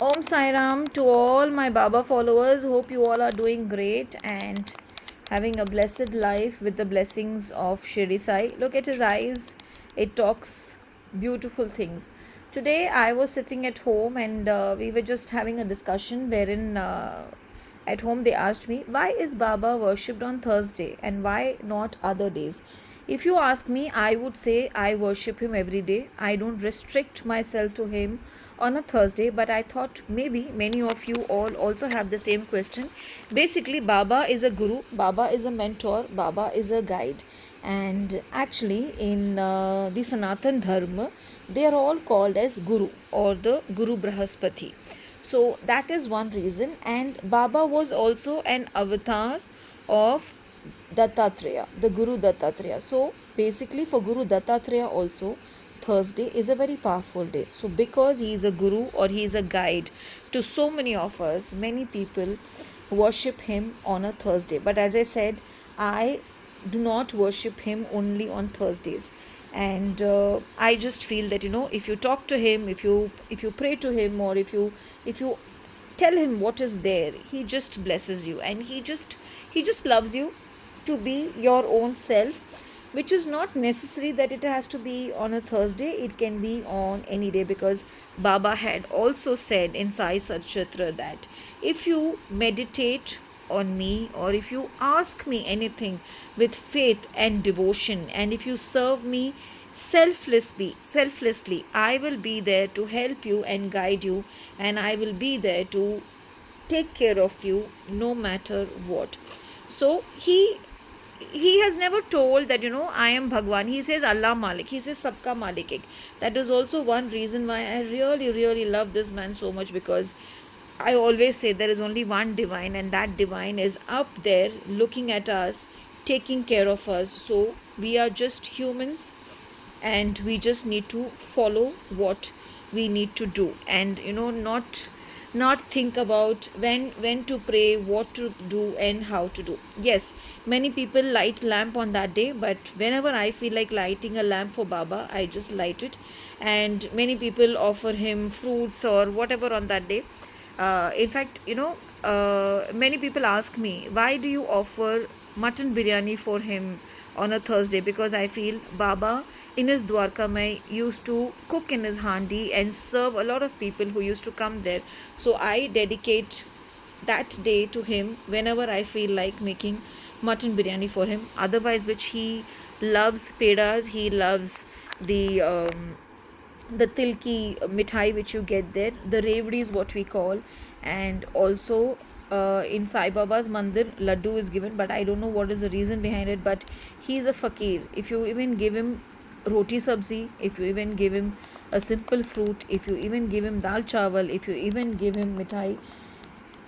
Om Sai Ram to all my Baba followers. Hope you all are doing great and having a blessed life with the blessings of Shiri Sai. Look at his eyes, it talks beautiful things. Today I was sitting at home and we were just having a discussion wherein at home they asked me, why is Baba worshipped on Thursday and why not other days? If you ask me, I would say I worship him every day. I don't restrict myself to him on a Thursday, but I thought maybe many of you all also have the same question. Basically, Baba is a guru, Baba is a mentor, Baba is a guide, and actually, in the Sanatan Dharma, they are all called as Guru or the Guru Brahaspati. So, that is one reason, and Baba was also an avatar of Dattatreya, the Guru Dattatreya. So basically, for Guru Dattatreya also, Thursday is a very powerful day. So because he is a guru or he is a guide to so many of us, many people worship him on a Thursday. But as I said, I do not worship him only on Thursdays. And I just feel that if you talk to him, if you pray to him, or if you tell him what is there, he just blesses you, and he just loves you to be your own self, which is not necessary that it has to be on a Thursday. It can be on any day, because Baba had also said in Sai Satchitra that if you meditate on me, or if you ask me anything with faith and devotion, and if you serve me selflessly, I will be there to help you and guide you, and I will be there to take care of you no matter what. So he has never told that I am Bhagwan. He says Allah Malik, he says Sabka Malik Ek. That is also one reason why I really love this man so much, because I always say there is only one divine, and that divine is up there looking at us, taking care of us. So we are just humans, and we just need to follow what we need to do, and not think about when to pray, what to do, and how to do. Yes, many people light lamp on that day, but whenever I feel like lighting a lamp for Baba, I just light it. And many people offer him fruits or whatever on that day. In fact, many people ask me, why do you offer mutton biryani for him on a Thursday? Because I feel Baba in his Dwarka Mai used to cook in his handi and serve a lot of people who used to come there. So I dedicate that day to him whenever I feel like making mutton biryani for him. Otherwise, which he loves pedas, he loves the tilki mithai which you get there, the revdi is what we call, and also in Sai Baba's mandir laddu is given, but I don't know what is the reason behind it. But he is a fakir. If you even give him roti sabzi, if you even give him a simple fruit, if you even give him dal chawal, if you even give him mithai,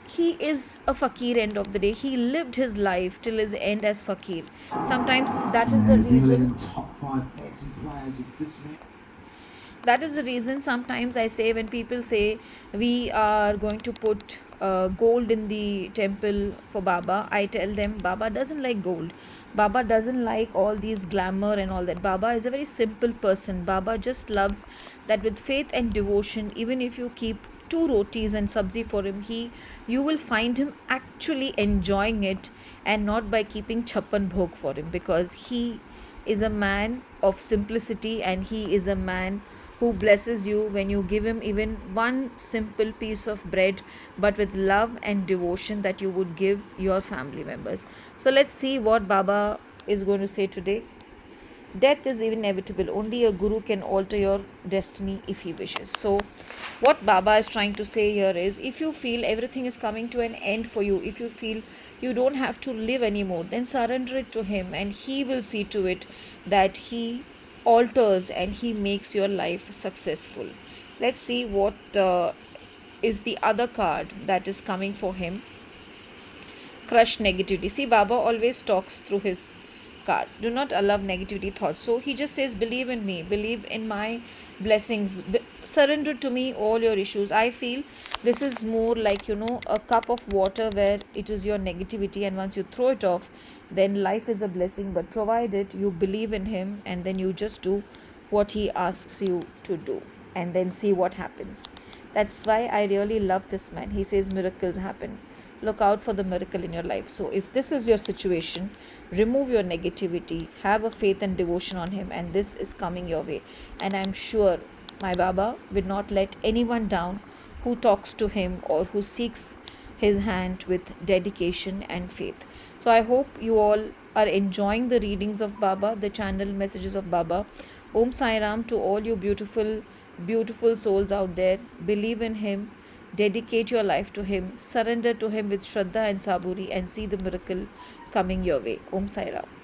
he is a fakir. End of the day, he lived his life till his end as fakir. Sometimes that is the reason sometimes I say, when people say we are going to put gold in the temple for Baba, I tell them Baba doesn't like gold. Baba doesn't like all these glamour and all that. Baba is a very simple person. Baba just loves that with faith and devotion. Even if you keep two rotis and sabzi for him, you will find him actually enjoying it, and not by keeping chappan bhog for him, because he is a man of simplicity, and he is a man who blesses you when you give him even one simple piece of bread, but with love and devotion that you would give your family members. So let's see what Baba is going to say today. Death is inevitable. Only a guru can alter your destiny if he wishes. So, what Baba is trying to say here is, if you feel everything is coming to an end for you, if you feel you don't have to live anymore, then surrender it to him, and he will see to it that he alters and he makes your life successful. Let's see what is the other card that is coming for him. Crush negativity. See, Baba always talks through his cards. Do not allow negativity thoughts. So he just says, believe in me, believe in my blessings, surrender to me all your issues. I feel this is more like a cup of water where it is your negativity, and once you throw it off, then life is a blessing. But provided you believe in him, and then you just do what he asks you to do, and then see what happens. That's why I really love this man. He says miracles happen. Look out for the miracle in your life. So, if this is your situation, remove your negativity, have a faith and devotion on him, and this is coming your way. And I'm sure my Baba will not let anyone down who talks to him or who seeks his hand with dedication and faith. So, I hope you all are enjoying the readings of Baba, the channel messages of Baba. Om Sai Ram to all you beautiful, beautiful souls out there. Believe in him, dedicate your life to him, surrender to him with Shraddha and Saburi, and see the miracle coming your way. Om Sai Ram.